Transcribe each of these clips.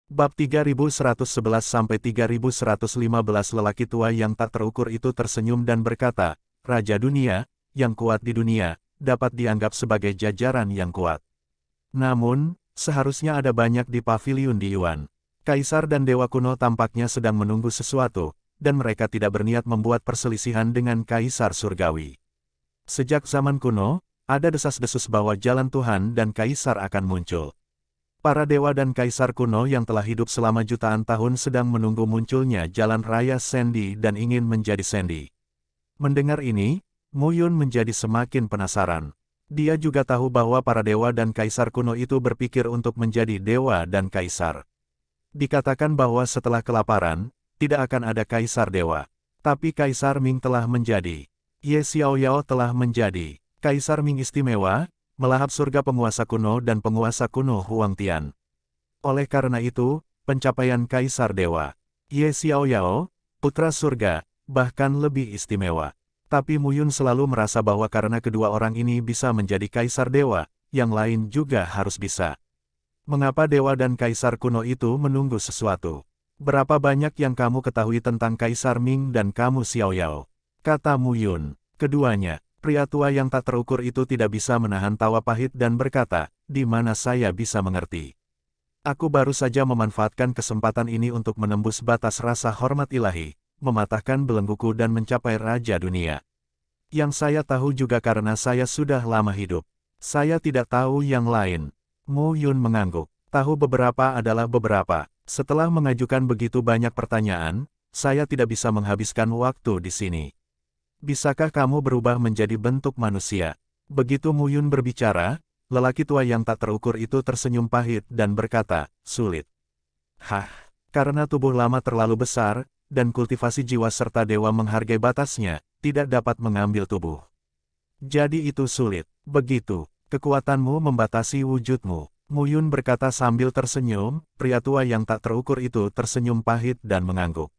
Bab 3111-3115. Lelaki tua yang tak terukur itu tersenyum dan berkata, Raja dunia, yang kuat di dunia, dapat dianggap sebagai jajaran yang kuat. Namun, seharusnya ada banyak di paviliun di Yuan. Kaisar dan dewa kuno tampaknya sedang menunggu sesuatu, dan mereka tidak berniat membuat perselisihan dengan Kaisar Surgawi. Sejak zaman kuno, ada desas-desus bahwa jalan Tuhan dan Kaisar akan muncul. Para dewa dan kaisar kuno yang telah hidup selama jutaan tahun sedang menunggu munculnya jalan raya Sandy dan ingin menjadi Sandy. Mendengar ini, Mu Yun menjadi semakin penasaran. Dia juga tahu bahwa para dewa dan kaisar kuno itu berpikir untuk menjadi dewa dan kaisar. Dikatakan bahwa setelah kelaparan, tidak akan ada kaisar dewa. Tapi Kaisar Ming telah menjadi. Ye Xiaoyao telah menjadi. Kaisar Ming istimewa, melahap surga penguasa kuno dan penguasa kuno Huang Tian. Oleh karena itu, pencapaian Kaisar Dewa, Ye Xiaoyao, putra surga, bahkan lebih istimewa. Tapi Mu Yun selalu merasa bahwa karena kedua orang ini bisa menjadi Kaisar Dewa, yang lain juga harus bisa. Mengapa dewa dan kaisar kuno itu menunggu sesuatu? Berapa banyak yang kamu ketahui tentang Kaisar Ming dan kamu Xiaoyao? Kata Mu Yun. Keduanya, pria tua yang tak terukur itu tidak bisa menahan tawa pahit dan berkata, di mana saya bisa mengerti. Aku baru saja memanfaatkan kesempatan ini untuk menembus batas rasa hormat ilahi, mematahkan belengguku dan mencapai Raja Dunia. Yang saya tahu juga karena saya sudah lama hidup. Saya tidak tahu yang lain. Mu Yun mengangguk. Tahu beberapa adalah beberapa. Setelah mengajukan begitu banyak pertanyaan, saya tidak bisa menghabiskan waktu di sini. Bisakah kamu berubah menjadi bentuk manusia? Begitu Mu Yun berbicara, lelaki tua yang tak terukur itu tersenyum pahit dan berkata, sulit. Hah, karena tubuh lama terlalu besar, dan kultivasi jiwa serta dewa menghargai batasnya, tidak dapat mengambil tubuh. Jadi itu sulit. Begitu, kekuatanmu membatasi wujudmu. Mu Yun berkata sambil tersenyum, pria tua yang tak terukur itu tersenyum pahit dan mengangguk.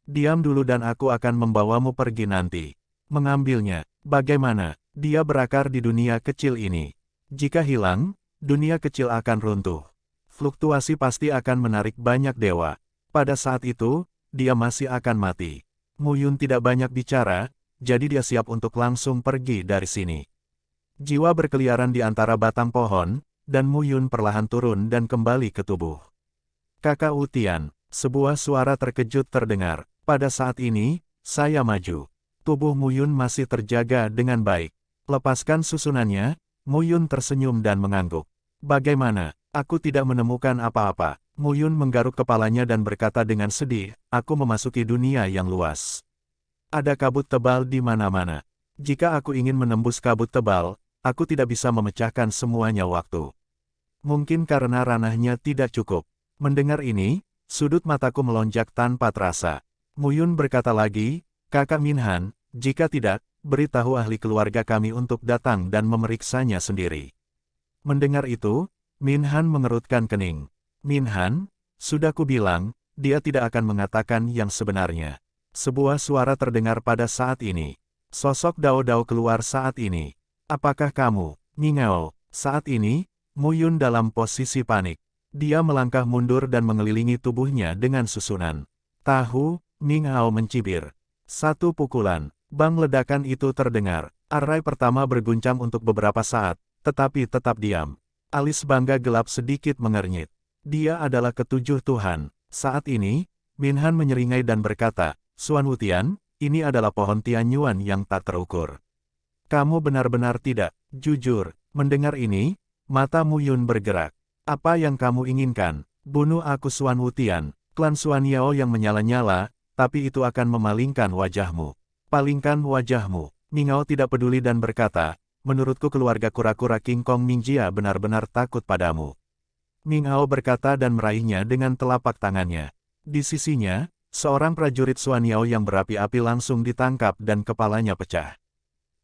Diam dulu dan aku akan membawamu pergi nanti. Mengambilnya, bagaimana? Dia berakar di dunia kecil ini. Jika hilang, dunia kecil akan runtuh. Fluktuasi pasti akan menarik banyak dewa. Pada saat itu, dia masih akan mati. Mu Yun tidak banyak bicara, jadi dia siap untuk langsung pergi dari sini. Jiwa berkeliaran di antara batang pohon, dan Mu Yun perlahan turun dan kembali ke tubuh. Kakak Utian, sebuah suara terkejut terdengar. Pada saat ini, saya maju. Tubuh Mu Yun masih terjaga dengan baik. Lepaskan susunannya, Mu Yun tersenyum dan mengangguk. Bagaimana? Aku tidak menemukan apa-apa. Mu Yun menggaruk kepalanya dan berkata dengan sedih, aku memasuki dunia yang luas. Ada kabut tebal di mana-mana. Jika aku ingin menembus kabut tebal, aku tidak bisa memecahkan semuanya waktu. Mungkin karena ranahnya tidak cukup. Mendengar ini, sudut mataku melonjak tanpa terasa. Mu Yun berkata lagi, Kakak Min Han, jika tidak, beritahu ahli keluarga kami untuk datang dan memeriksanya sendiri. Mendengar itu, Min Han mengerutkan kening. Min Han, sudah kubilang, dia tidak akan mengatakan yang sebenarnya. Sebuah suara terdengar pada saat ini. Sosok Dao Dao keluar saat ini. Apakah kamu, Ningao? Saat ini, Mu Yun dalam posisi panik. Dia melangkah mundur dan mengelilingi tubuhnya dengan susunan. Tahu, Ningao mencibir. Satu pukulan, bang ledakan itu terdengar. Arai pertama berguncang untuk beberapa saat, tetapi tetap diam. Alis bangga gelap sedikit mengernyit. Dia adalah ketujuh Tuhan. Saat ini, Min Han menyeringai dan berkata, Suan Wutian, ini adalah pohon Tianyuan yang tak terukur. Kamu benar-benar tidak jujur. Mendengar ini, mata Mu Yun bergerak. Apa yang kamu inginkan? Bunuh aku Suan Wutian. Klan Suan Yao yang menyala-nyala, tapi itu akan memalingkan wajahmu. Palingkan wajahmu. Ningao tidak peduli dan berkata, menurutku keluarga kura-kura King Kong Mingjia benar-benar takut padamu. Ningao berkata dan meraihnya dengan telapak tangannya. Di sisinya, seorang prajurit Suan Yao yang berapi-api langsung ditangkap dan kepalanya pecah.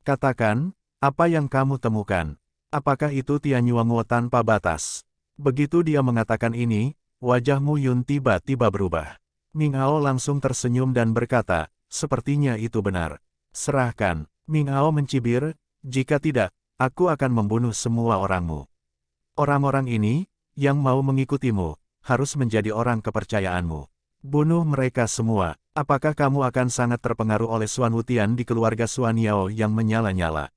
Katakan, apa yang kamu temukan? Apakah itu Tianyuanguo tanpa batas? Begitu dia mengatakan ini, wajah Mu Yun tiba-tiba berubah. Ningao langsung tersenyum dan berkata, sepertinya itu benar. Serahkan. Ningao mencibir, jika tidak, aku akan membunuh semua orangmu. Orang-orang ini, yang mau mengikutimu, harus menjadi orang kepercayaanmu. Bunuh mereka semua. Apakah kamu akan sangat terpengaruh oleh Suan Wutian di keluarga Suan Yao yang menyala-nyala?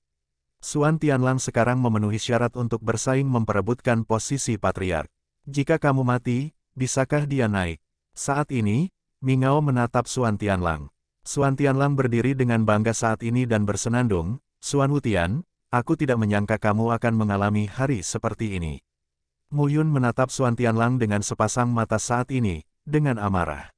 Suan Tianlang sekarang memenuhi syarat untuk bersaing memperebutkan posisi patriark. Jika kamu mati, bisakah dia naik? Saat ini, Mingao menatap Suan Tianlang. Suan Tianlang berdiri dengan bangga saat ini dan bersenandung, Suan Wutian, aku tidak menyangka kamu akan mengalami hari seperti ini. Mu Yun menatap Suan Tianlang dengan sepasang mata saat ini, dengan amarah.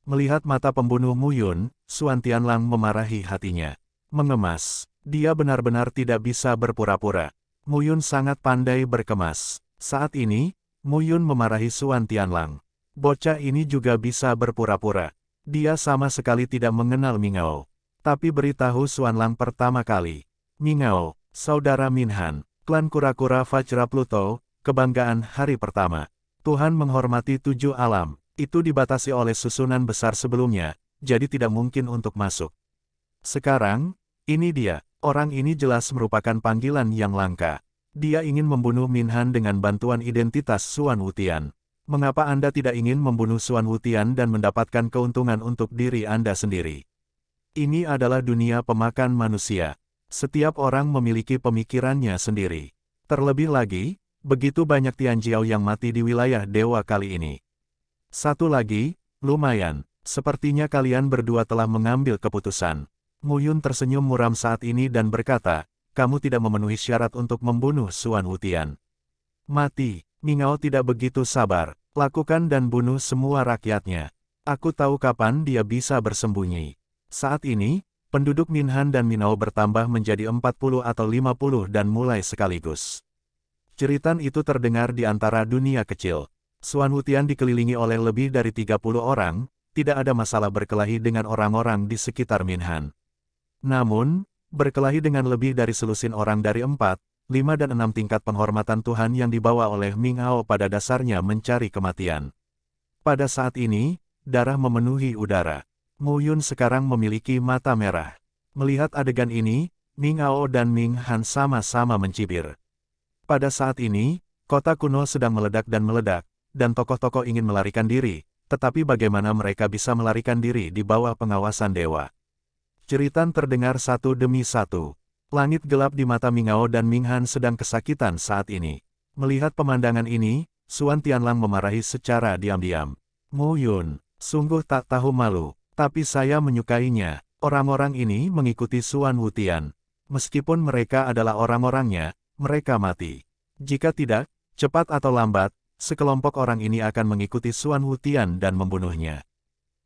Melihat mata pembunuh Mu Yun, Suan Tianlang memarahi hatinya. Mengemas, dia benar-benar tidak bisa berpura-pura. Mu Yun sangat pandai berkemas. Saat ini, Mu Yun memarahi Suan Tianlang. Bocah ini juga bisa berpura-pura. Dia sama sekali tidak mengenal Mingao. Tapi beritahu Suan Lang pertama kali. Mingao, saudara Minhan, klan kura-kura Vajra Pluto, kebanggaan hari pertama. Tuhan menghormati 7 alam. Itu dibatasi oleh susunan besar sebelumnya, jadi tidak mungkin untuk masuk. Sekarang, ini dia. Orang ini jelas merupakan panggilan yang langka. Dia ingin membunuh Minhan dengan bantuan identitas Suan Wutian. Mengapa Anda tidak ingin membunuh Suan Wutian dan mendapatkan keuntungan untuk diri Anda sendiri? Ini adalah dunia pemakan manusia. Setiap orang memiliki pemikirannya sendiri. Terlebih lagi, begitu banyak Tianjiao yang mati di wilayah dewa kali ini. Satu lagi, lumayan, sepertinya kalian berdua telah mengambil keputusan. Mu Yun tersenyum muram saat ini dan berkata, kamu tidak memenuhi syarat untuk membunuh Suan Wutian. Mati, Mingao tidak begitu sabar, lakukan dan bunuh semua rakyatnya. Aku tahu kapan dia bisa bersembunyi. Saat ini, penduduk Minhan dan Minao bertambah menjadi 40 atau 50 dan mulai sekaligus. Jeritan itu terdengar di antara dunia kecil. Suan Wutian dikelilingi oleh lebih dari 30 orang, tidak ada masalah berkelahi dengan orang-orang di sekitar Minhan. Namun, berkelahi dengan lebih dari selusin orang dari 4, 5 dan 6 tingkat penghormatan Tuhan yang dibawa oleh Mingao pada dasarnya mencari kematian. Pada saat ini, darah memenuhi udara. Mu Yun sekarang memiliki mata merah. Melihat adegan ini, Mingao dan Ming Han sama-sama mencibir. Pada saat ini, kota kuno sedang meledak dan tokoh-tokoh ingin melarikan diri, tetapi bagaimana mereka bisa melarikan diri di bawah pengawasan dewa? Jeritan terdengar satu demi satu. Langit gelap di mata Mingao dan Ming Han sedang kesakitan saat ini. Melihat pemandangan ini, Suan Tianlang memarahi secara diam-diam. Mu Yun, sungguh tak tahu malu, tapi saya menyukainya. Orang-orang ini mengikuti Suan Wutian. Meskipun mereka adalah orang-orangnya, mereka mati. Jika tidak, cepat atau lambat, sekelompok orang ini akan mengikuti Suan Wutian dan membunuhnya.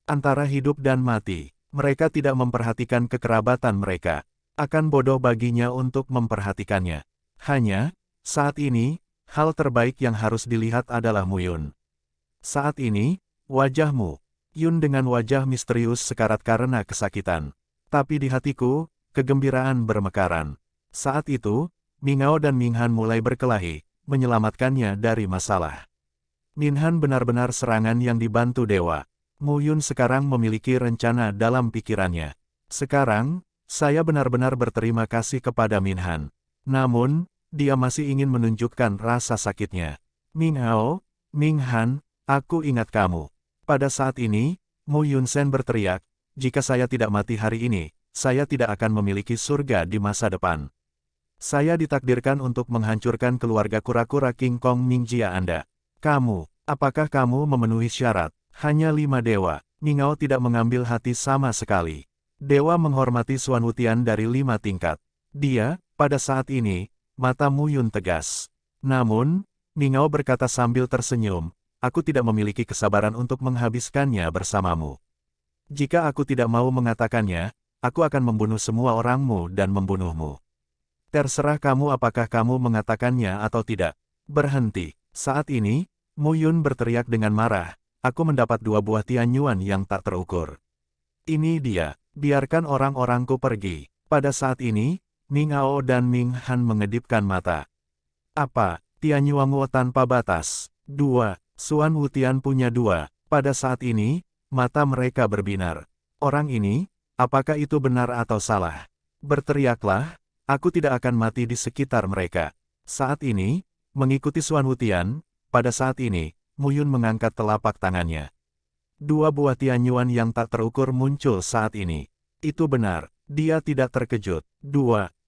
Antara hidup dan mati, mereka tidak memperhatikan kekerabatan mereka. Akan bodoh baginya untuk memperhatikannya. Hanya, saat ini, hal terbaik yang harus dilihat adalah Mu Yun. Saat ini, wajahmu, Yun dengan wajah misterius sekarat karena kesakitan. Tapi di hatiku, kegembiraan bermekaran. Saat itu, Mingao dan Ming Han mulai berkelahi, menyelamatkannya dari masalah. Min Han benar-benar serangan yang dibantu dewa. Mu Yun sekarang memiliki rencana dalam pikirannya. Sekarang, saya benar-benar berterima kasih kepada Min Han. Namun, dia masih ingin menunjukkan rasa sakitnya. Mingao, Ming Han, aku ingat kamu. Pada saat ini, Mu Yun Sen berteriak, jika saya tidak mati hari ini, saya tidak akan memiliki surga di masa depan. Saya ditakdirkan untuk menghancurkan keluarga kura-kura King Kong Mingjia Anda. Kamu, apakah kamu memenuhi syarat? Hanya 5 dewa. Mingao tidak mengambil hati sama sekali. Dewa menghormati Suan Wutian dari 5 tingkat. Dia, pada saat ini, mata Mu Yun tegas. Namun, Mingao berkata sambil tersenyum, aku tidak memiliki kesabaran untuk menghabiskannya bersamamu. Jika aku tidak mau mengatakannya, aku akan membunuh semua orangmu dan membunuhmu. Terserah kamu apakah kamu mengatakannya atau tidak. Berhenti. Saat ini, Mu Yun berteriak dengan marah, aku mendapat 2 buah Tianyuan yang tak terukur. Ini dia, biarkan orang-orangku pergi. Pada saat ini, Mingao dan Ming Han mengedipkan mata. Apa, Tianyuanmu tanpa batas? 2, Suan Wutian punya 2. Pada saat ini, mata mereka berbinar. Orang ini, apakah itu benar atau salah? Berteriaklah. Aku tidak akan mati di sekitar mereka. Saat ini, mengikuti Suan Wutian, pada saat ini, Mu Yun mengangkat telapak tangannya. Dua buah Tianyuan yang tak terukur muncul saat ini. Itu benar, dia tidak terkejut.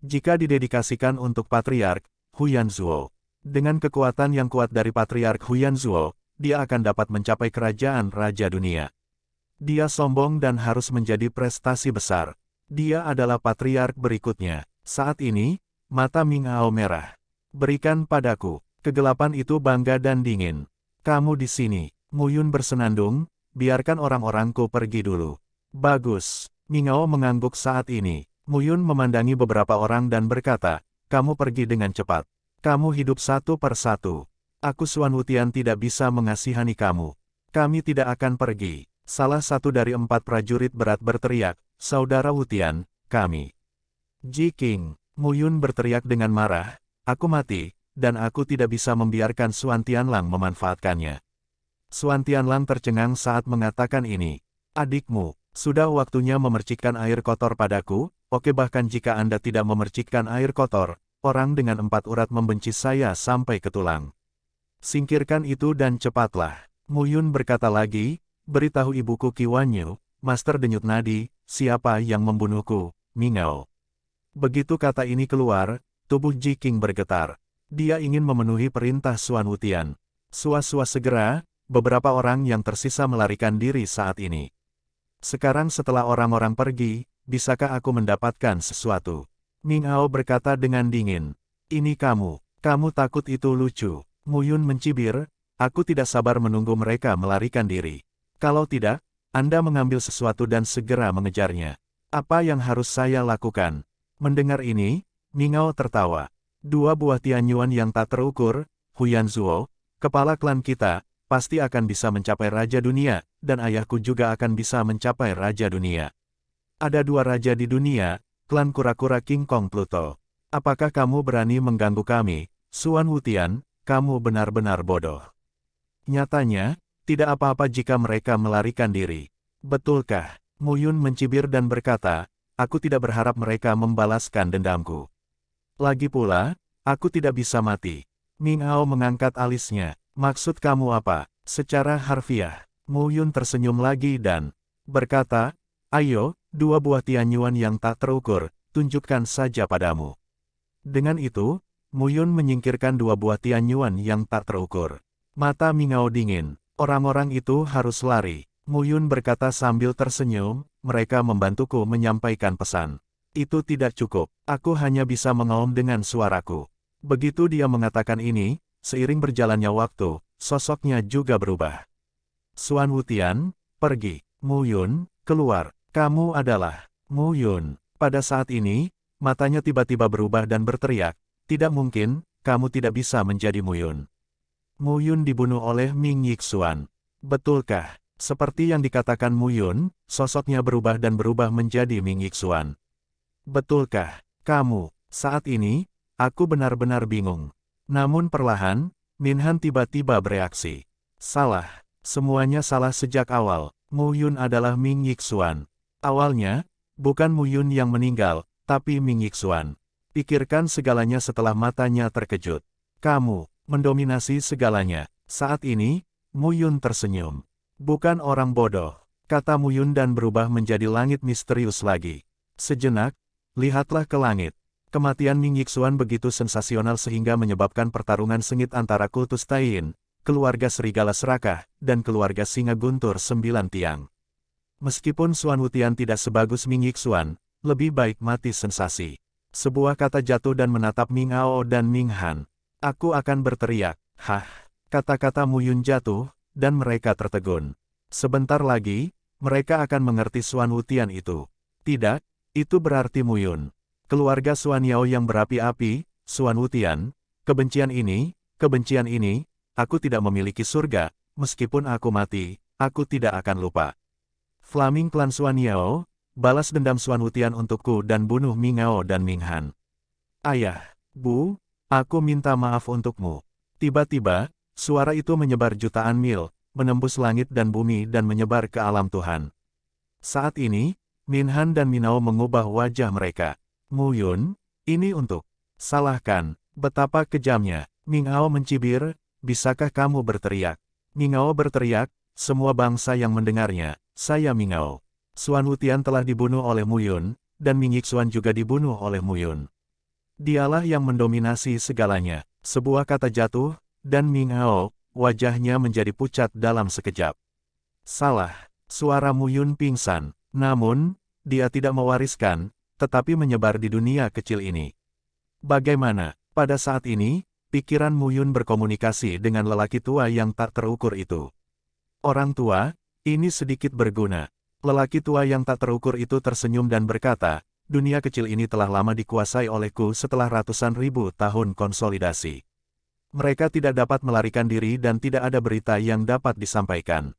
Jika didedikasikan untuk Patriark Huyanzuo. Dengan kekuatan yang kuat dari Patriark Huyanzuo, dia akan dapat mencapai kerajaan Raja Dunia. Dia sombong dan harus menjadi prestasi besar. Dia adalah Patriark berikutnya. Saat ini, mata Ming Hao merah. Berikan padaku. Kegelapan itu bangga dan dingin. Kamu di sini. Mu Yun bersenandung, biarkan orang-orangku pergi dulu. Bagus. Ming Hao mengangguk saat ini. Mu Yun memandangi beberapa orang dan berkata, kamu pergi dengan cepat. Kamu hidup satu per satu. Aku Xuan Wutian tidak bisa mengasihani kamu. Kami tidak akan pergi. Salah satu dari 4 prajurit berat berteriak, Saudara Wutian, kami. Ji Qing. Mu Yun berteriak dengan marah, aku mati, dan aku tidak bisa membiarkan Xuan Tianlang memanfaatkannya. Xuan Tianlang tercengang saat mengatakan ini. Adikmu, sudah waktunya memercikkan air kotor padaku, oke bahkan jika Anda tidak memercikkan air kotor, orang dengan 4 urat membenci saya sampai ke tulang. Singkirkan itu dan cepatlah. Mu Yun berkata lagi, beritahu ibuku Qi Wanyu, Master Denyut Nadi, siapa yang membunuhku, Ming Hao. Begitu kata ini keluar, tubuh Ji Qing bergetar. Dia ingin memenuhi perintah Xuan Wutian. Sua-sua segera, beberapa orang yang tersisa melarikan diri saat ini. Sekarang setelah orang-orang pergi, bisakah aku mendapatkan sesuatu? Ming Hao berkata dengan dingin. Ini kamu takut itu lucu. Mu Yun mencibir, aku tidak sabar menunggu mereka melarikan diri. Kalau tidak, Anda mengambil sesuatu dan segera mengejarnya. Apa yang harus saya lakukan? Mendengar ini, Ming Hao tertawa. 2 buah Tianyuan yang tak terukur, Huyanzuo, kepala klan kita, pasti akan bisa mencapai Raja Dunia, dan ayahku juga akan bisa mencapai Raja Dunia. Ada 2 raja di dunia, klan kura-kura King Kong Pluto. Apakah kamu berani mengganggu kami, Xuan Wutian? Kamu benar-benar bodoh. Nyatanya, tidak apa-apa jika mereka melarikan diri. Betulkah? Mu Yun mencibir dan berkata, aku tidak berharap mereka membalaskan dendamku. Lagi pula, aku tidak bisa mati. Ming Hao mengangkat alisnya. Maksud kamu apa? Secara harfiah. Mu Yun tersenyum lagi dan berkata, ayo, 2 buah Tianyuan yang tak terukur, tunjukkan saja padamu. Dengan itu, Mu Yun menyingkirkan 2 buah Tianyuan yang tak terukur. Mata Ming Hao dingin. Orang-orang itu harus lari. Mu Yun berkata sambil tersenyum, mereka membantuku menyampaikan pesan. Itu tidak cukup, aku hanya bisa mengaum dengan suaraku. Begitu dia mengatakan ini, seiring berjalannya waktu, sosoknya juga berubah. Xuan Wutian, pergi. Mu Yun, keluar. Kamu adalah Mu Yun. Pada saat ini, matanya tiba-tiba berubah dan berteriak, tidak mungkin, kamu tidak bisa menjadi Mu Yun. Mu Yun dibunuh oleh Ming Yixuan. Betulkah? Seperti yang dikatakan Mu Yun, sosoknya berubah dan berubah menjadi Ming Yixuan. Betulkah? Kamu, saat ini, aku benar-benar bingung. Namun perlahan, Min Han tiba-tiba bereaksi. Salah. Semuanya salah sejak awal. Mu Yun adalah Ming Yixuan. Awalnya, bukan Mu Yun yang meninggal, tapi Ming Yixuan. Pikirkan segalanya setelah matanya terkejut. Kamu, mendominasi segalanya. Saat ini, Mu Yun tersenyum. Bukan orang bodoh, kata Mu Yun dan berubah menjadi langit misterius lagi. Sejenak, lihatlah ke langit. Kematian Ming Yixuan begitu sensasional sehingga menyebabkan pertarungan sengit antara kultus Taiyin, keluarga Serigala Serakah, dan keluarga Singa Guntur 9 Tiang. Meskipun Xuan Wutian tidak sebagus Ming Yixuan, lebih baik mati sensasi. Sebuah kata jatuh dan menatap Ming Hao dan Ming Han. Aku akan berteriak, hah. Kata-kata Mu Yun jatuh, dan mereka tertegun. Sebentar lagi, mereka akan mengerti Xuan Wutian itu. Tidak, itu berarti Mu Yun. Keluarga Xuan Yao yang berapi-api, Xuan Wutian, kebencian ini, aku tidak memiliki surga, meskipun aku mati, aku tidak akan lupa. Flaming klan Xuan Yao, balas dendam Xuan Wutian untukku dan bunuh Ming Hao dan Ming Han. Ayah, Bu, aku minta maaf untukmu. Tiba-tiba, suara itu menyebar jutaan mil, menembus langit dan bumi dan menyebar ke alam Tuhan. Saat ini, Min Han dan Min Hao mengubah wajah mereka. Mu Yun, ini untuk salahkan, betapa kejamnya. Ming Hao mencibir, bisakah kamu berteriak? Mingao berteriak, semua bangsa yang mendengarnya, saya Mingao. Xuan Wutian telah dibunuh oleh Muyun, dan Ming Yixuan juga dibunuh oleh Muyun. Dialah yang mendominasi segalanya. Sebuah kata jatuh, dan Mingao, wajahnya menjadi pucat dalam sekejap. Salah, suara Muyun pingsan. Namun, dia tidak mewariskan, tetapi menyebar di dunia kecil ini. Bagaimana, pada saat ini, pikiran Muyun berkomunikasi dengan lelaki tua yang tak terukur itu. Orang tua, ini sedikit berguna. Lelaki tua yang tak terukur itu tersenyum dan berkata, dunia kecil ini telah lama dikuasai olehku setelah ratusan ribu tahun konsolidasi. Mereka tidak dapat melarikan diri dan tidak ada berita yang dapat disampaikan.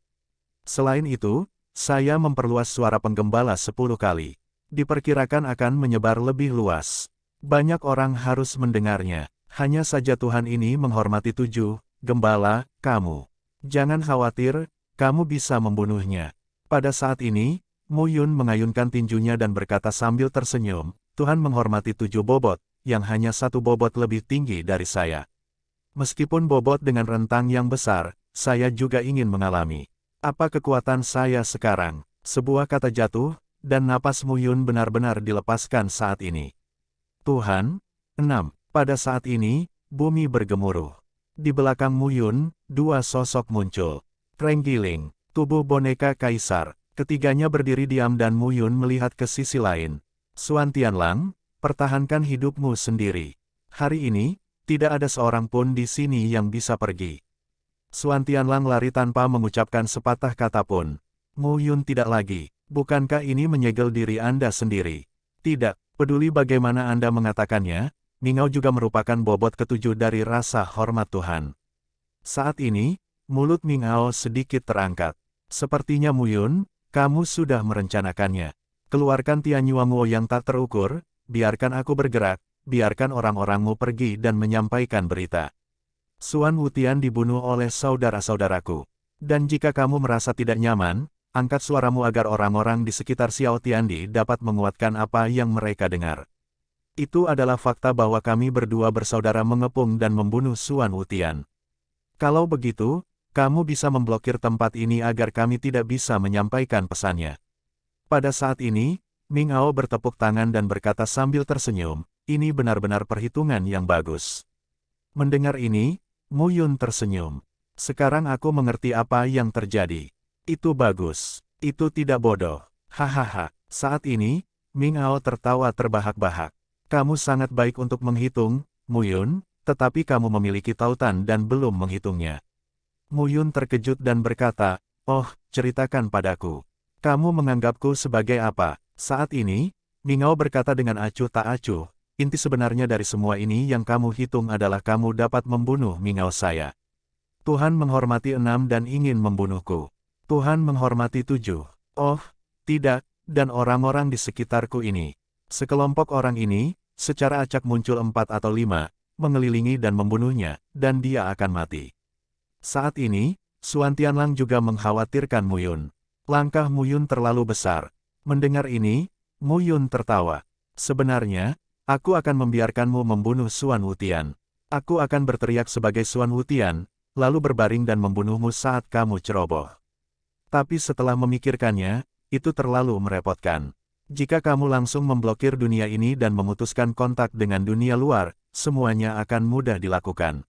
Selain itu, saya memperluas suara penggembala 10 kali. Diperkirakan akan menyebar lebih luas. Banyak orang harus mendengarnya. Hanya saja Tuhan ini menghormati 7, gembala, kamu. Jangan khawatir, kamu bisa membunuhnya. Pada saat ini, Muyun mengayunkan tinjunya dan berkata sambil tersenyum, Tuhan menghormati 7 bobot, yang hanya 1 bobot lebih tinggi dari saya. Meskipun bobot dengan rentang yang besar, saya juga ingin mengalami. Apa kekuatan saya sekarang? Sebuah kata jatuh, dan napas Muyun benar-benar dilepaskan saat ini. Tuhan, 6. Pada saat ini, bumi bergemuruh. Di belakang Muyun, 2 sosok muncul. Trenggiling, tubuh boneka kaisar. Ketiganya berdiri diam dan Muyun melihat ke sisi lain. Xuan Tianlang, pertahankan hidupmu sendiri. Hari ini, tidak ada seorang pun di sini yang bisa pergi. Xuan Tianlang lari tanpa mengucapkan sepatah kata pun. Muyun tidak lagi. Bukankah ini menyegel diri Anda sendiri? Tidak, peduli bagaimana Anda mengatakannya, Mingao juga merupakan bobot ke-7 dari rasa hormat Tuhan. Saat ini, mulut Mingao sedikit terangkat. Sepertinya Muyun, kamu sudah merencanakannya. Keluarkan Tianyuanguo yang tak terukur, biarkan aku bergerak, biarkan orang-orangmu pergi dan menyampaikan berita. Xuan Wutian dibunuh oleh saudara-saudaraku. Dan jika kamu merasa tidak nyaman, angkat suaramu agar orang-orang di sekitar Xiao Tiandi dapat menguatkan apa yang mereka dengar. Itu adalah fakta bahwa kami berdua bersaudara mengepung dan membunuh Xuan Wutian. Kalau begitu, kamu bisa memblokir tempat ini agar kami tidak bisa menyampaikan pesannya. Pada saat ini, Mingao bertepuk tangan dan berkata sambil tersenyum, ini benar-benar perhitungan yang bagus. Mendengar ini, Muyun tersenyum. Sekarang aku mengerti apa yang terjadi. Itu bagus. Itu tidak bodoh. Hahaha. Saat ini, Mingao tertawa terbahak-bahak. Kamu sangat baik untuk menghitung, Muyun, tetapi kamu memiliki tautan dan belum menghitungnya. Muyun terkejut dan berkata, oh, ceritakan padaku. Kamu menganggapku sebagai apa? Saat ini, Mingao berkata dengan acuh tak acuh, inti sebenarnya dari semua ini yang kamu hitung adalah kamu dapat membunuh Mingao saya. Tuhan menghormati 6 dan ingin membunuhku. Tuhan menghormati 7. Oh, tidak, dan orang-orang di sekitarku ini. Sekelompok orang ini, secara acak muncul 4 atau 5, mengelilingi dan membunuhnya, dan dia akan mati. Saat ini, Xuan Tianlang juga mengkhawatirkan Muyun. Langkah Muyun terlalu besar. Mendengar ini, Muyun tertawa. Sebenarnya, aku akan membiarkanmu membunuh Xuan Wutian. Aku akan berteriak sebagai Xuan Wutian, lalu berbaring dan membunuhmu saat kamu ceroboh. Tapi setelah memikirkannya, itu terlalu merepotkan. Jika kamu langsung memblokir dunia ini dan memutuskan kontak dengan dunia luar, semuanya akan mudah dilakukan.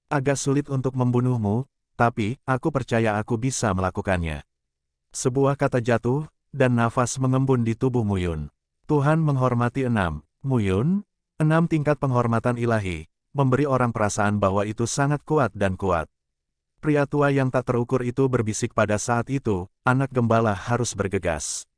Agak sulit untuk membunuhmu, tapi aku percaya aku bisa melakukannya. Sebuah kata jatuh, dan nafas mengembun di tubuh Muyun. Tuhan menghormati 6. Muyun, 6 tingkat penghormatan ilahi, memberi orang perasaan bahwa itu sangat kuat dan kuat. Pria tua yang tak terukur itu berbisik pada saat itu, anak gembala harus bergegas.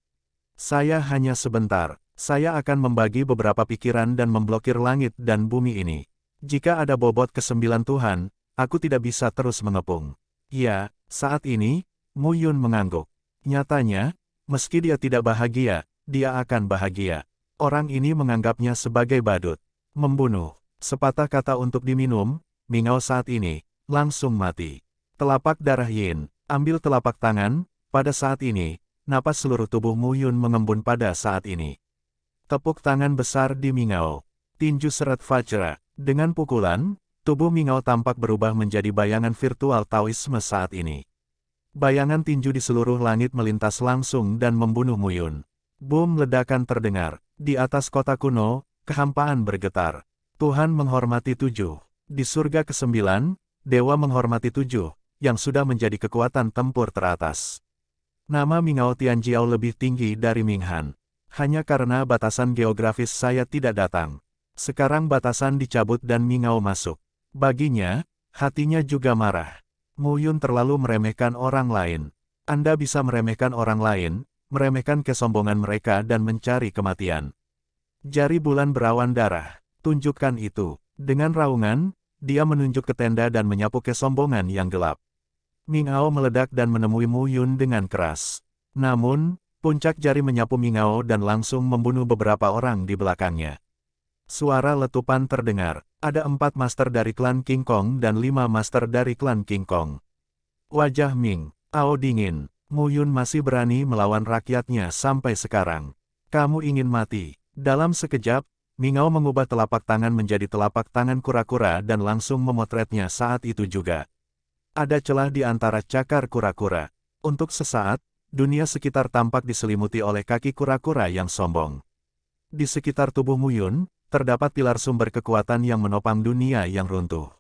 Saya hanya sebentar, saya akan membagi beberapa pikiran dan memblokir langit dan bumi ini. Jika ada bobot ke-9 Tuhan, aku tidak bisa terus mengepung. Ya, saat ini, Muyun mengangguk. Nyatanya, meski dia tidak bahagia, dia akan bahagia. Orang ini menganggapnya sebagai badut. Membunuh, sepatah kata untuk diminum, Mingao saat ini, langsung mati. Telapak darah Yin, ambil telapak tangan, pada saat ini, napas seluruh tubuh Muyun mengembun pada saat ini. Tepuk tangan besar di Mingao. Tinju seret Vajra. Dengan pukulan, Tubuh Mingao tampak berubah menjadi bayangan virtual Taoisme saat ini. Bayangan tinju di seluruh langit melintas langsung dan membunuh Muyun. Boom, ledakan terdengar. Di atas kota kuno, kehampaan bergetar. Tuhan menghormati 7. Di surga ke-9, Dewa menghormati 7, yang sudah menjadi kekuatan tempur teratas. Nama Mingao Tianjiao lebih tinggi dari Minghan. Hanya karena batasan geografis saya tidak datang. Sekarang batasan dicabut dan Mingao masuk. Baginya, hatinya juga marah. Muyun terlalu meremehkan orang lain. Anda bisa meremehkan orang lain, meremehkan kesombongan mereka dan mencari kematian. Jari bulan berawan darah. Tunjukkan itu. Dengan raungan, dia menunjuk ke tenda dan menyapu kesombongan yang gelap. Mingao meledak dan menemui Muyun dengan keras. Namun, puncak jari menyapu Mingao dan langsung membunuh beberapa orang di belakangnya. Suara letupan terdengar. Ada 4 master dari klan King Kong dan 5 master dari klan King Kong. Wajah Ming Ao dingin. Muyun masih berani melawan rakyatnya sampai sekarang. Kamu ingin mati. Dalam sekejap, Mingao mengubah telapak tangan menjadi telapak tangan kura-kura dan langsung memotretnya saat itu juga. Ada celah di antara cakar kura-kura. Untuk sesaat, dunia sekitar tampak diselimuti oleh kaki kura-kura yang sombong. Di sekitar tubuh Muyun, terdapat pilar sumber kekuatan yang menopang dunia yang runtuh.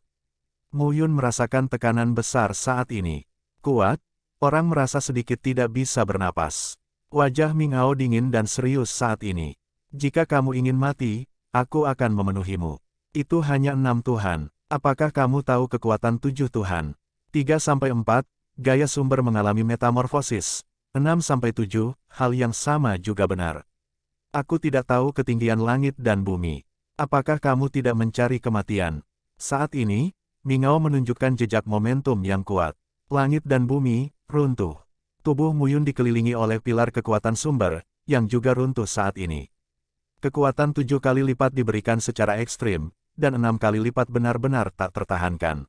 Muyun merasakan tekanan besar saat ini. Kuat, orang merasa sedikit tidak bisa bernapas. Wajah Mingao dingin dan serius saat ini. Jika kamu ingin mati, aku akan memenuhimu. Itu hanya 6 Tuhan. Apakah kamu tahu kekuatan 7 Tuhan? 3-4, gaya sumber mengalami metamorfosis. 6-7, hal yang sama juga benar. Aku tidak tahu ketinggian langit dan bumi. Apakah kamu tidak mencari kematian? Saat ini, Mingao menunjukkan jejak momentum yang kuat. Langit dan bumi, runtuh. Tubuh Muyun dikelilingi oleh pilar kekuatan sumber, yang juga runtuh saat ini. Kekuatan 7 kali lipat diberikan secara ekstrim, dan 6 kali lipat benar-benar tak tertahankan.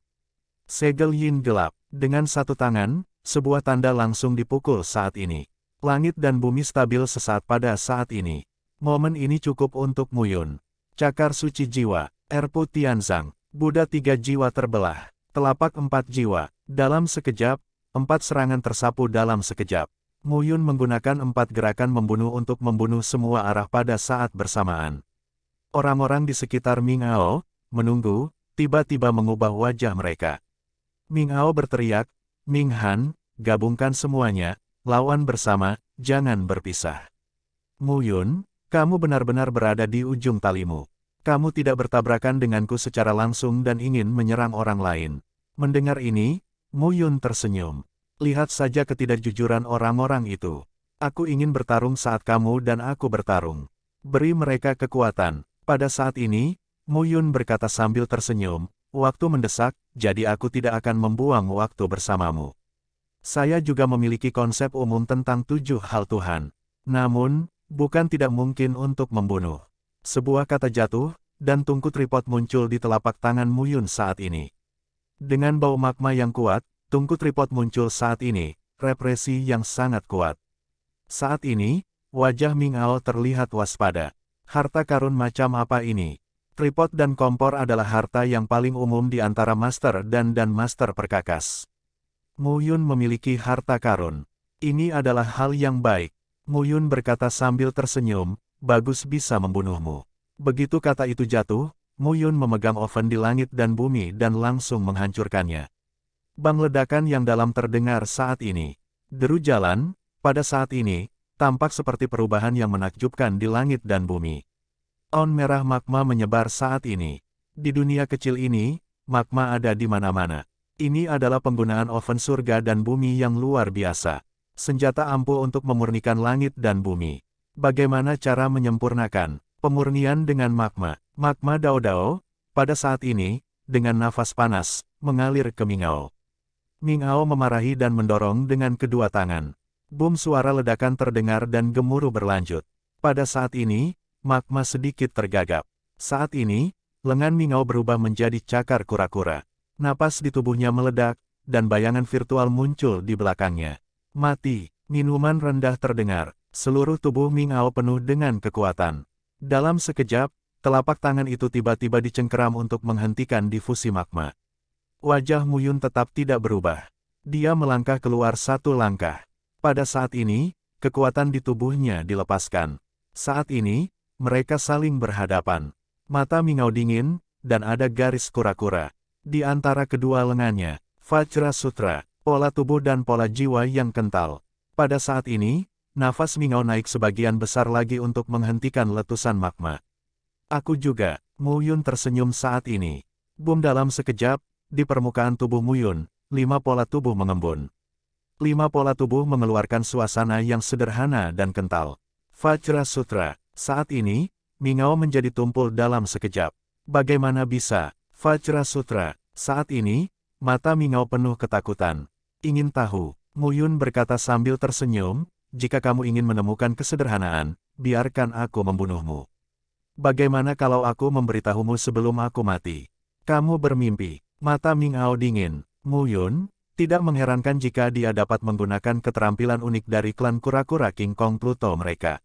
Segel yin gelap. Dengan satu tangan, sebuah tanda langsung dipukul saat ini. Langit dan bumi stabil sesaat pada saat ini. Momen ini cukup untuk Muyun. Cakar suci jiwa, Erpu Tianzang, Buddha 3 jiwa terbelah, telapak 4 jiwa. Dalam sekejap, 4 serangan tersapu dalam sekejap. Muyun menggunakan 4 gerakan membunuh untuk membunuh semua arah pada saat bersamaan. Orang-orang di sekitar Mingao, menunggu, tiba-tiba mengubah wajah mereka. Mingao berteriak, Minghan, gabungkan semuanya, lawan bersama, jangan berpisah. Muyun, kamu benar-benar berada di ujung talimu. Kamu tidak bertabrakan denganku secara langsung dan ingin menyerang orang lain. Mendengar ini, Muyun tersenyum. Lihat saja ketidakjujuran orang-orang itu. Aku ingin bertarung saat kamu dan aku bertarung. Beri mereka kekuatan. Pada saat ini, Muyun berkata sambil tersenyum, waktu mendesak, jadi aku tidak akan membuang waktu bersamamu. Saya juga memiliki konsep umum tentang 7 hal Tuhan. Namun, bukan tidak mungkin untuk membunuh. Sebuah kata jatuh, dan tungku tripod muncul di telapak tangan Muyun saat ini. Dengan bau magma yang kuat, tungku tripod muncul saat ini, represi yang sangat kuat. Saat ini, wajah Mingao terlihat waspada. Harta karun macam apa ini? Tripod dan kompor adalah harta yang paling umum di antara master dan master perkakas. Muyun memiliki harta karun. Ini adalah hal yang baik. Muyun berkata sambil tersenyum, bagus bisa membunuhmu. Begitu kata itu jatuh, Muyun memegang oven di langit dan bumi dan langsung menghancurkannya. Bang ledakan yang dalam terdengar saat ini. Deru jalan, pada saat ini, tampak seperti perubahan yang menakjubkan di langit dan bumi. Aun merah magma menyebar saat ini. Di dunia kecil ini, magma ada di mana-mana. Ini adalah penggunaan oven surga dan bumi yang luar biasa. Senjata ampuh untuk memurnikan langit dan bumi. Bagaimana cara menyempurnakan pemurnian dengan magma? Magma Dao-Dao, pada saat ini, dengan nafas panas, mengalir ke Mingao. Mingao memarahi dan mendorong dengan kedua tangan. Boom, suara ledakan terdengar dan gemuruh berlanjut. Pada saat ini, magma sedikit tergagap. Saat ini, lengan Mingao berubah menjadi cakar kura-kura. Napas di tubuhnya meledak, dan bayangan virtual muncul di belakangnya. Mati, minuman rendah terdengar, seluruh tubuh Mingao penuh dengan kekuatan. Dalam sekejap, telapak tangan itu tiba-tiba dicengkeram untuk menghentikan difusi magma. Wajah Mu Yun tetap tidak berubah. Dia melangkah keluar satu langkah. Pada saat ini, kekuatan di tubuhnya dilepaskan. Saat ini, mereka saling berhadapan. Mata Mingao dingin, dan ada garis kura-kura. Di antara kedua lengannya, Vajra Sutra, pola tubuh dan pola jiwa yang kental. Pada saat ini, nafas Mingao naik sebagian besar lagi untuk menghentikan letusan magma. Aku juga, Mu Yun tersenyum saat ini. Boom dalam sekejap, di permukaan tubuh Mu Yun, 5 pola tubuh mengembun. 5 pola tubuh mengeluarkan suasana yang sederhana dan kental. Vajra Sutra, saat ini, Mingao menjadi tumpul dalam sekejap. Bagaimana bisa? Vajra Sutra, saat ini, mata Mingao penuh ketakutan. Ingin tahu, Mu Yun berkata sambil tersenyum, jika kamu ingin menemukan kesederhanaan, biarkan aku membunuhmu. Bagaimana kalau aku memberitahumu sebelum aku mati? Kamu bermimpi. Mata Mingao dingin. Mu Yun, tidak mengherankan jika dia dapat menggunakan keterampilan unik dari klan kura-kura King Kong Pluto mereka.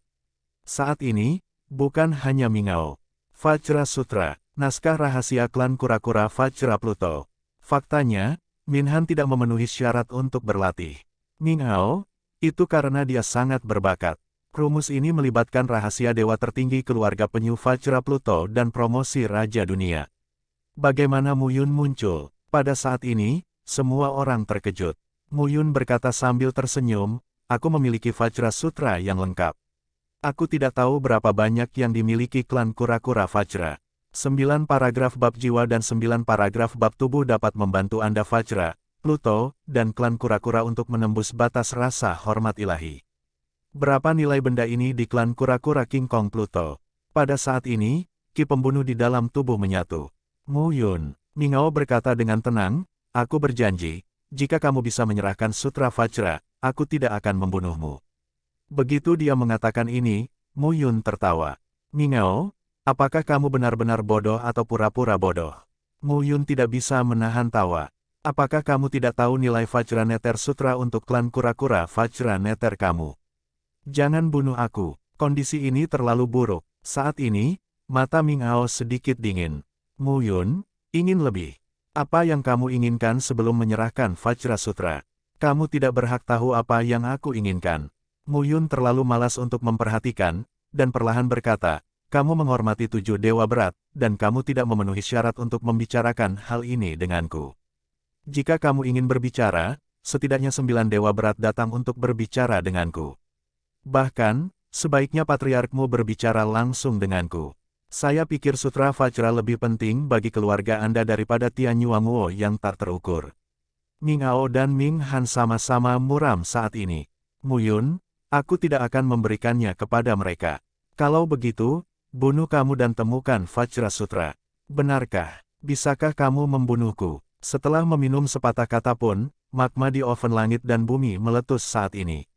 Saat ini, bukan hanya Mingao. Vajra Sutra, naskah rahasia klan kura-kura Vajra Pluto. Faktanya, Minhan tidak memenuhi syarat untuk berlatih. Mingao, itu karena dia sangat berbakat. Rumus ini melibatkan rahasia dewa tertinggi keluarga penyu Vajra Pluto dan promosi Raja Dunia. Bagaimana Mu Yun muncul? Pada saat ini, semua orang terkejut. Mu Yun berkata sambil tersenyum, aku memiliki Vajra Sutra yang lengkap. Aku tidak tahu berapa banyak yang dimiliki klan kura-kura Vajra. 9 paragraf bab jiwa dan 9 paragraf bab tubuh dapat membantu Anda Vajra, Pluto, dan klan kura-kura untuk menembus batas rasa hormat ilahi. Berapa nilai benda ini di klan kura-kura King Kong Pluto? Pada saat ini, ki pembunuh di dalam tubuh menyatu. Mu Yun, Mingao berkata dengan tenang, aku berjanji, jika kamu bisa menyerahkan Sutra Vajra, aku tidak akan membunuhmu. Begitu dia mengatakan ini, Mu Yun tertawa. Mingao, apakah kamu benar-benar bodoh atau pura-pura bodoh? Mu Yun tidak bisa menahan tawa. Apakah kamu tidak tahu nilai Vajra Neter Sutra untuk klan kura-kura Vajra Neter kamu? Jangan bunuh aku, kondisi ini terlalu buruk. Saat ini, mata Mingao sedikit dingin. Mu Yun, ingin lebih. Apa yang kamu inginkan sebelum menyerahkan Vajra Sutra? Kamu tidak berhak tahu apa yang aku inginkan. Mu Yun terlalu malas untuk memperhatikan, dan perlahan berkata, kamu menghormati 7 dewa berat, dan kamu tidak memenuhi syarat untuk membicarakan hal ini denganku. Jika kamu ingin berbicara, setidaknya 9 dewa berat datang untuk berbicara denganku. Bahkan, sebaiknya patriarkmu berbicara langsung denganku. Saya pikir Sutra Vajra lebih penting bagi keluarga Anda daripada Tian Yuanguo yang tak terukur. Mingao dan Ming Han sama-sama muram saat ini. Mu Yun, aku tidak akan memberikannya kepada mereka. Kalau begitu, bunuh kamu dan temukan Vajra Sutra. Benarkah? Bisakah kamu membunuhku? Setelah meminum sepatah kata pun, magma di oven langit dan bumi meletus saat ini.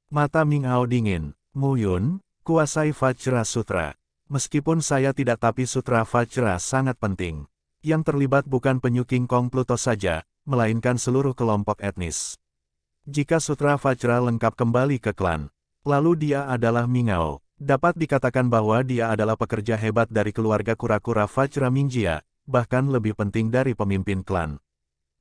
Mata Mingao dingin. Mu Yun, kuasai Vajra Sutra. Meskipun saya tidak, tapi Sutra Vajra sangat penting. Yang terlibat bukan penyu King Kong Pluto saja, melainkan seluruh kelompok etnis. Jika Sutra Vajra lengkap kembali ke klan, lalu dia adalah Mingao. Dapat dikatakan bahwa dia adalah pekerja hebat dari keluarga kura-kura Vajra Mingjia, bahkan lebih penting dari pemimpin klan.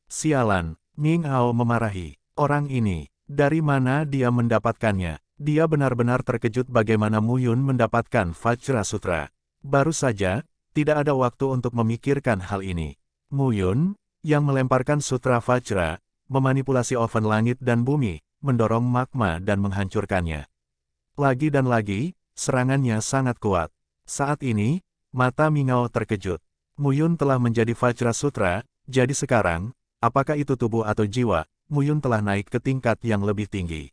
Sialan, Mingao memarahi. Orang ini, dari mana dia mendapatkannya? Dia benar-benar terkejut bagaimana Mu Yun mendapatkan Vajra Sutra. Baru saja, tidak ada waktu untuk memikirkan hal ini. Mu Yun, yang melemparkan Sutra Vajra, memanipulasi oven langit dan bumi, mendorong magma dan menghancurkannya. Lagi dan lagi, serangannya sangat kuat. Saat ini, mata Mingao terkejut. Mu Yun telah menjadi Vajra Sutra, jadi sekarang, apakah itu tubuh atau jiwa, Mu Yun telah naik ke tingkat yang lebih tinggi.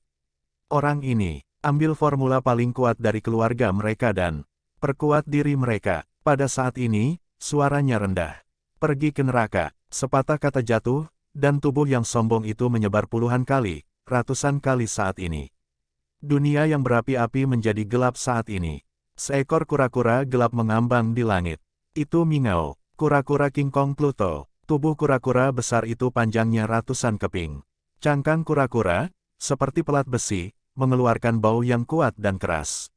Orang ini, ambil formula paling kuat dari keluarga mereka dan perkuat diri mereka. Pada saat ini, suaranya rendah. Pergi ke neraka, sepatah kata jatuh, dan tubuh yang sombong itu menyebar puluhan kali, ratusan kali saat ini. Dunia yang berapi-api menjadi gelap saat ini. Seekor kura-kura gelap mengambang di langit. Itu Mingao, kura-kura King Kong Pluto. Tubuh kura-kura besar itu panjangnya ratusan keping. Cangkang kura-kura, seperti pelat besi, mengeluarkan bau yang kuat dan keras.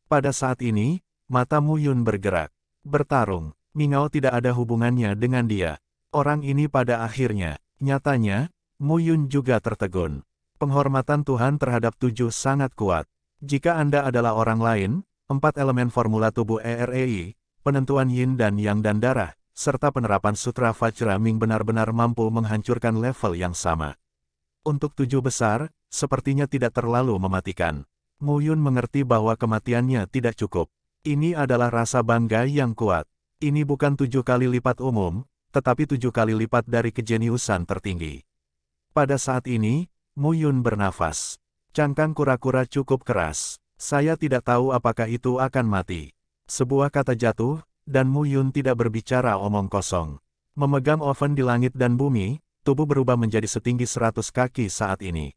Pada saat ini, mata Mu Yun bergerak. Bertarung, Mingao tidak ada hubungannya dengan dia. Orang ini pada akhirnya, nyatanya, Mu Yun juga tertegun. Penghormatan Tuhan terhadap 7 sangat kuat. Jika Anda adalah orang lain, 4 elemen formula tubuh EREI, penentuan Yin dan Yang dan darah, serta penerapan Sutra Vajra Ming benar-benar mampu menghancurkan level yang sama. Untuk 7 besar, sepertinya tidak terlalu mematikan. Mu Yun mengerti bahwa kematiannya tidak cukup. Ini adalah rasa bangga yang kuat. Ini bukan 7 kali lipat umum, tetapi 7 kali lipat dari kejeniusan tertinggi. Pada saat ini, Mu Yun bernafas. Cangkang kura-kura cukup keras. Saya tidak tahu apakah itu akan mati. Sebuah kata jatuh, dan Mu Yun tidak berbicara omong kosong. Memegang oven di langit dan bumi, tubuh berubah menjadi setinggi 100 kaki saat ini.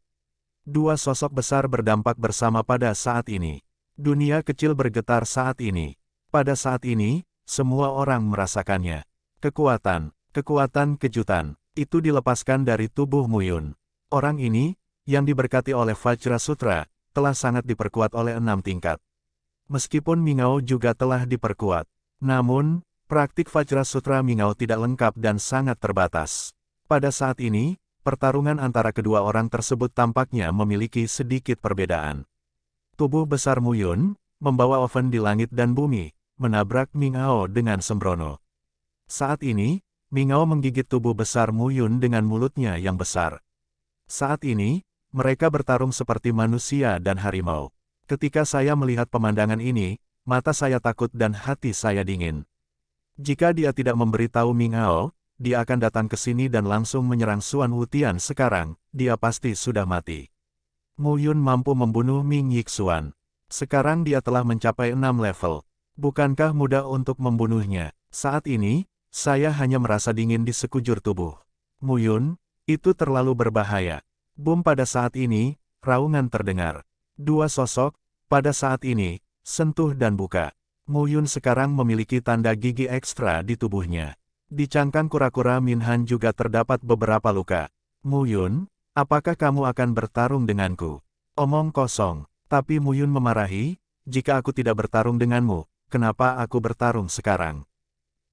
2 sosok besar berdampak bersama pada saat ini. Dunia kecil bergetar saat ini. Pada saat ini, semua orang merasakannya. Kekuatan kejutan, itu dilepaskan dari tubuh Mu Yun. Orang ini, yang diberkati oleh Vajra Sutra, telah sangat diperkuat oleh 6 tingkat. Meskipun Mingao juga telah diperkuat. Namun, praktik Vajra Sutra Mingao tidak lengkap dan sangat terbatas. Pada saat ini, pertarungan antara kedua orang tersebut tampaknya memiliki sedikit perbedaan. Tubuh besar Mu Yun, membawa oven di langit dan bumi, menabrak Mingao dengan sembrono. Saat ini, Mingao menggigit tubuh besar Mu Yun dengan mulutnya yang besar. Saat ini, mereka bertarung seperti manusia dan harimau. Ketika saya melihat pemandangan ini, mata saya takut dan hati saya dingin. Jika dia tidak memberitahu Mingao, dia akan datang ke sini dan langsung menyerang Xuan Wutian sekarang, dia pasti sudah mati. Mu Yun mampu membunuh Ming Yixuan. Sekarang dia telah mencapai 6 level. Bukankah mudah untuk membunuhnya? Saat ini, saya hanya merasa dingin di sekujur tubuh. Mu Yun, itu terlalu berbahaya. Boom pada saat ini, raungan terdengar. 2 sosok, pada saat ini, sentuh dan buka. Mu Yun sekarang memiliki tanda gigi ekstra di tubuhnya. Di cangkang kura-kura Minhan juga terdapat beberapa luka. Mu Yun, apakah kamu akan bertarung denganku? Omong kosong. Tapi Mu Yun memarahi, jika aku tidak bertarung denganmu, kenapa aku bertarung sekarang?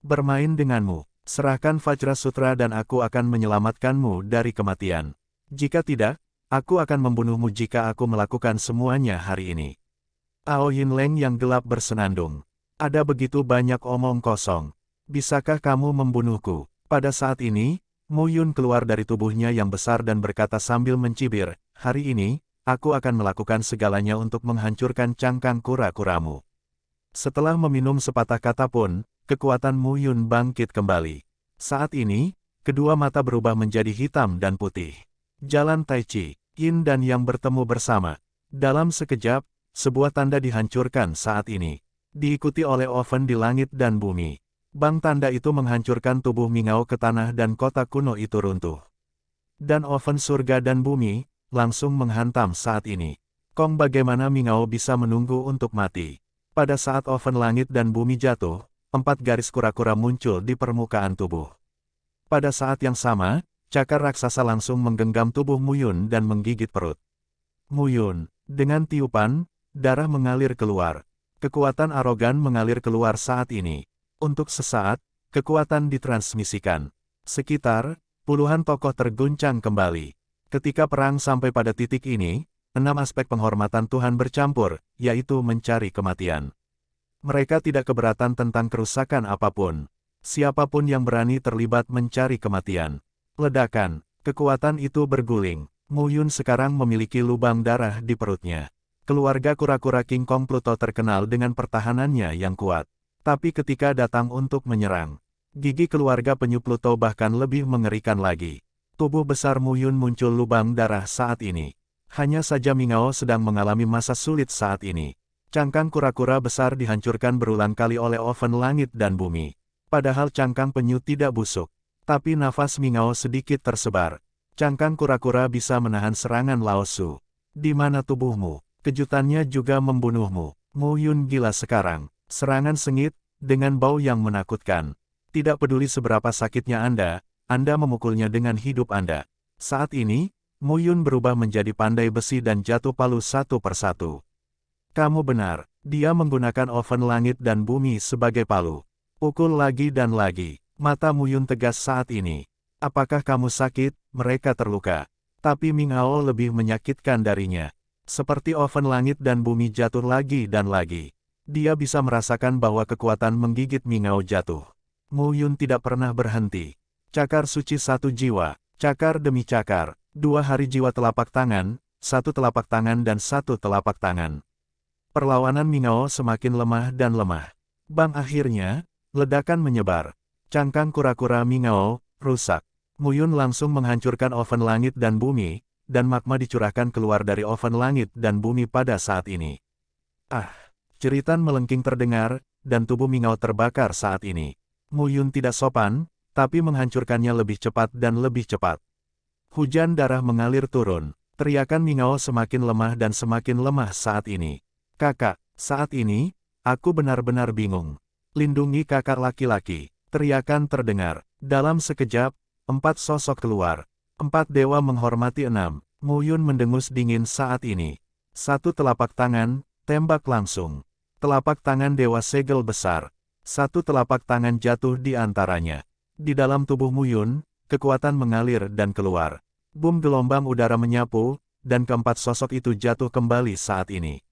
Bermain denganmu, serahkan Vajra Sutra dan aku akan menyelamatkanmu dari kematian. Jika tidak, aku akan membunuhmu jika aku melakukan semuanya hari ini. Ao Yin Leng yang gelap bersenandung. Ada begitu banyak omong kosong. Bisakah kamu membunuhku? Pada saat ini, Mu Yun keluar dari tubuhnya yang besar dan berkata sambil mencibir, hari ini, aku akan melakukan segalanya untuk menghancurkan cangkang kura-kuramu. Setelah meminum sepatah kata pun, kekuatan Mu Yun bangkit kembali. Saat ini, kedua mata berubah menjadi hitam dan putih. Jalan Tai Chi, Yin dan Yang bertemu bersama. Dalam sekejap, sebuah tanda dihancurkan saat ini. Diikuti oleh oven di langit dan bumi. Bang tanda itu menghancurkan tubuh Mingao ke tanah dan kota kuno itu runtuh. Dan oven surga dan bumi, langsung menghantam saat ini. Kong bagaimana Mingao bisa menunggu untuk mati? Pada saat oven langit dan bumi jatuh, 4 garis kura-kura muncul di permukaan tubuh. Pada saat yang sama, cakar raksasa langsung menggenggam tubuh Mu Yun dan menggigit perut. Mu Yun, dengan tiupan, darah mengalir keluar. Kekuatan arogan mengalir keluar saat ini. Untuk sesaat, kekuatan ditransmisikan. Sekitar, puluhan tokoh terguncang kembali. Ketika perang sampai pada titik ini, 6 aspek penghormatan Tuhan bercampur, yaitu mencari kematian. Mereka tidak keberatan tentang kerusakan apapun. Siapapun yang berani terlibat mencari kematian. Ledakan, kekuatan itu berguling. Mu Yun sekarang memiliki lubang darah di perutnya. Keluarga kura-kura King Kong Pluto terkenal dengan pertahanannya yang kuat. Tapi ketika datang untuk menyerang, gigi keluarga penyu Pluto bahkan lebih mengerikan lagi. Tubuh besar Mu Yun muncul lubang darah saat ini. Hanya saja Mingao sedang mengalami masa sulit saat ini. Cangkang kura-kura besar dihancurkan berulang kali oleh oven langit dan bumi. Padahal cangkang penyu tidak busuk. Tapi nafas Mingao sedikit tersebar. Cangkang kura-kura bisa menahan serangan Lao Su. Di mana tubuhmu? Kejutannya juga membunuhmu. Mu Yun gila sekarang. Serangan sengit, dengan bau yang menakutkan. Tidak peduli seberapa sakitnya Anda memukulnya dengan hidup Anda. Saat ini, Mu Yun berubah menjadi pandai besi dan jatuh palu satu persatu. Kamu benar, dia menggunakan oven langit dan bumi sebagai palu. Pukul lagi dan lagi. Mata Muyun tegas saat ini. Apakah kamu sakit? Mereka terluka. Tapi Mingao lebih menyakitkan darinya. Seperti oven langit dan bumi jatuh lagi dan lagi. Dia bisa merasakan bahwa kekuatan menggigit Mingao jatuh. Muyun tidak pernah berhenti. Cakar suci satu jiwa. Cakar demi cakar. 2 hari jiwa telapak tangan, 1 telapak tangan dan 1 telapak tangan. Perlawanan Mingao semakin lemah dan lemah. Bang akhirnya, ledakan menyebar. Cangkang kura-kura Mingao rusak. Muyun langsung menghancurkan oven langit dan bumi, dan magma dicurahkan keluar dari oven langit dan bumi pada saat ini. Ah! Jeritan melengking terdengar, dan tubuh Mingao terbakar saat ini. Muyun tidak sopan, tapi menghancurkannya lebih cepat dan lebih cepat. Hujan darah mengalir turun. Teriakan Mingao semakin lemah dan semakin lemah saat ini. Kakak, saat ini, aku benar-benar bingung. Lindungi kakak laki-laki. Teriakan terdengar. Dalam sekejap, 4 sosok keluar. 4 dewa menghormati 6. Muyun mendengus dingin saat ini. 1 telapak tangan, tembak langsung. Telapak tangan dewa segel besar. 1 telapak tangan jatuh di antaranya. Di dalam tubuh Muyun, kekuatan mengalir dan keluar. Bum gelombang udara menyapu, dan keempat sosok itu jatuh kembali saat ini.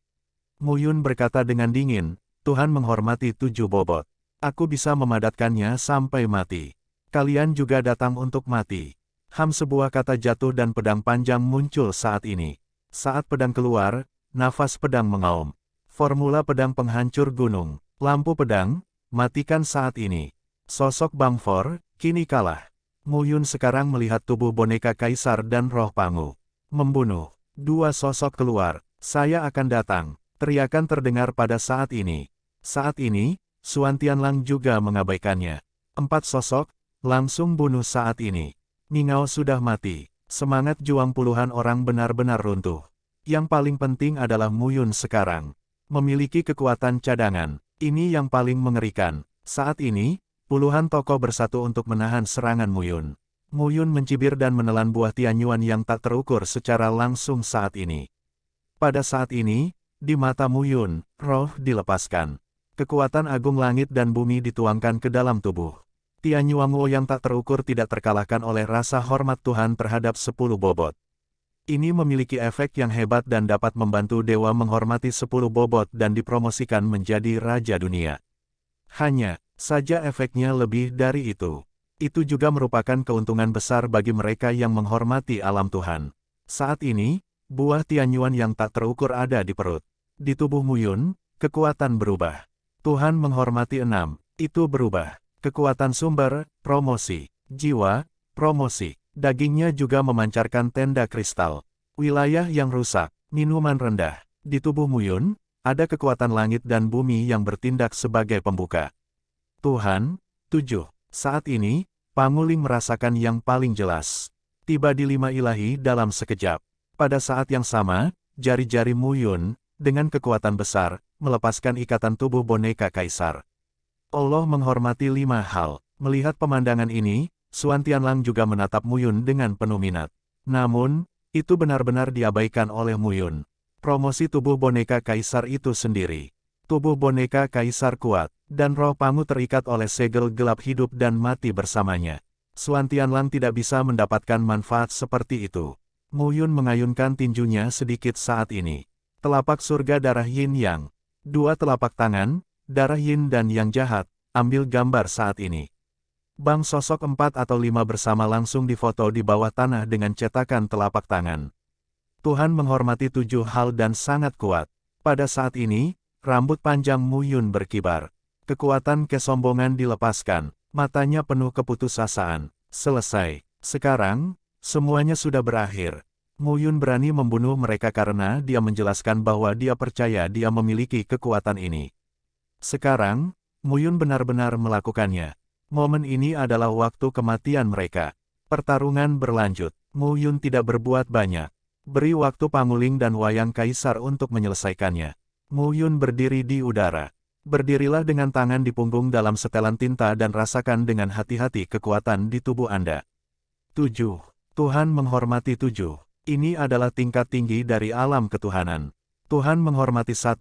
Muyun berkata dengan dingin, Tuhan menghormati 7 bobot. Aku bisa memadatkannya sampai mati. Kalian juga datang untuk mati. Sebuah kata jatuh dan pedang panjang muncul saat ini. Saat pedang keluar, nafas pedang mengaum. Formula pedang penghancur gunung. Lampu pedang, matikan saat ini. Sosok Bang For, kini kalah. Muyun sekarang melihat tubuh boneka kaisar dan roh Pangu. Membunuh. 2 sosok keluar. Saya akan datang. Teriakan terdengar pada saat ini. Saat ini, Suan Tianlang juga mengabaikannya. 4 sosok, langsung bunuh saat ini. Mingao sudah mati. Semangat juang puluhan orang benar-benar runtuh. Yang paling penting adalah Muyun sekarang. Memiliki kekuatan cadangan. Ini yang paling mengerikan. Saat ini, puluhan tokoh bersatu untuk menahan serangan Muyun. Muyun mencibir dan menelan buah Tianyuan yang tak terukur secara langsung saat ini. Pada saat ini, di mata Muyun, roh dilepaskan. Kekuatan agung langit dan bumi dituangkan ke dalam tubuh. Tianyuanguo yang tak terukur tidak terkalahkan oleh rasa hormat Tuhan terhadap 10 bobot. Ini memiliki efek yang hebat dan dapat membantu dewa menghormati 10 bobot dan dipromosikan menjadi Raja Dunia. Hanya saja efeknya lebih dari itu. Itu juga merupakan keuntungan besar bagi mereka yang menghormati alam Tuhan. Saat ini, buah Tianyuan yang tak terukur ada di perut. Di tubuh Muyun, kekuatan berubah. Tuhan menghormati 6, itu berubah. Kekuatan sumber, promosi. Jiwa, promosi. Dagingnya juga memancarkan tenda kristal. Wilayah yang rusak, minuman rendah. Di tubuh Muyun, ada kekuatan langit dan bumi yang bertindak sebagai pembuka. Tuhan, 7. Saat ini, Panguling merasakan yang paling jelas. Tiba di 5 ilahi dalam sekejap. Pada saat yang sama, jari-jari Muyun, dengan kekuatan besar, melepaskan ikatan tubuh boneka kaisar. Allah menghormati 5 hal. Melihat pemandangan ini, Suan Tianlang juga menatap Muyun dengan penuh minat. Namun, itu benar-benar diabaikan oleh Muyun. Promosi tubuh boneka kaisar itu sendiri. Tubuh boneka kaisar kuat, dan roh Pangu terikat oleh segel gelap hidup dan mati bersamanya. Suan Tianlang tidak bisa mendapatkan manfaat seperti itu. Muyun mengayunkan tinjunya sedikit saat ini. Telapak surga darah Yin Yang. 2 telapak tangan, darah Yin dan Yang jahat, ambil gambar saat ini. Bang sosok 4 atau 5 bersama langsung difoto di bawah tanah dengan cetakan telapak tangan. Tuhan menghormati 7 hal dan sangat kuat. Pada saat ini, rambut panjang Muyun berkibar. Kekuatan kesombongan dilepaskan. Matanya penuh keputusasaan. Selesai. Sekarang, semuanya sudah berakhir. Muyun berani membunuh mereka karena dia menjelaskan bahwa dia percaya dia memiliki kekuatan ini. Sekarang, Muyun benar-benar melakukannya. Momen ini adalah waktu kematian mereka. Pertarungan berlanjut. Muyun tidak berbuat banyak. Beri waktu Panguling dan Wayang Kaisar untuk menyelesaikannya. Muyun berdiri di udara. Berdirilah dengan tangan di punggung dalam setelan tinta dan rasakan dengan hati-hati kekuatan di tubuh Anda. 7. Tuhan menghormati 7. Ini adalah tingkat tinggi dari alam ketuhanan. Tuhan menghormati 1,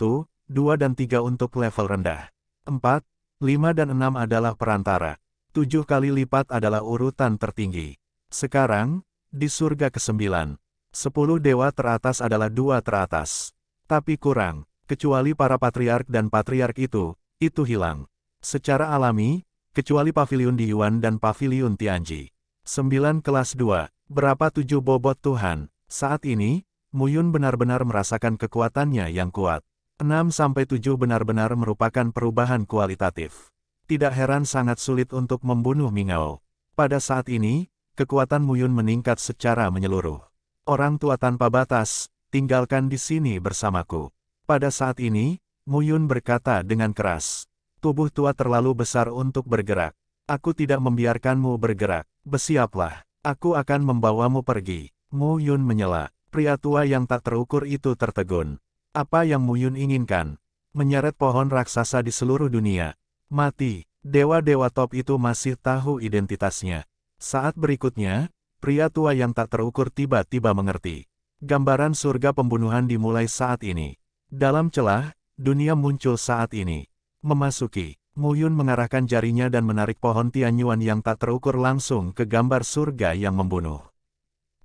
2 dan 3 untuk level rendah. 4, 5 dan 6 adalah perantara. 7 kali lipat adalah urutan tertinggi. Sekarang, di surga ke-9, 10 dewa teratas adalah 2 teratas. Tapi kurang, kecuali para patriark dan patriark itu hilang. Secara alami, kecuali paviliun di Yuan dan paviliun Tianji. 9 kelas 2, berapa 7 bobot Tuhan? Saat ini, Mu Yun benar-benar merasakan kekuatannya yang kuat. 6-7 benar-benar merupakan perubahan kualitatif. Tidak heran sangat sulit untuk membunuh Mingao. Pada saat ini, kekuatan Mu Yun meningkat secara menyeluruh. Orang tua tanpa batas, tinggalkan di sini bersamaku. Pada saat ini, Mu Yun berkata dengan keras. Tubuh tua terlalu besar untuk bergerak. Aku tidak membiarkanmu bergerak. Bersiaplah. Aku akan membawamu pergi. Mu Yun menyela. Pria tua yang tak terukur itu tertegun. Apa yang Mu Yun inginkan? Menyeret pohon raksasa di seluruh dunia. Mati. Dewa-dewa top itu masih tahu identitasnya. Saat berikutnya, pria tua yang tak terukur tiba-tiba mengerti. Gambaran surga pembunuhan dimulai saat ini. Dalam celah, dunia muncul saat ini. Memasuki, Mu Yun mengarahkan jarinya dan menarik pohon Tianyuan yang tak terukur langsung ke gambar surga yang membunuh.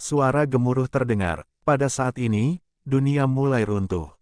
Suara gemuruh terdengar. Pada saat ini, dunia mulai runtuh.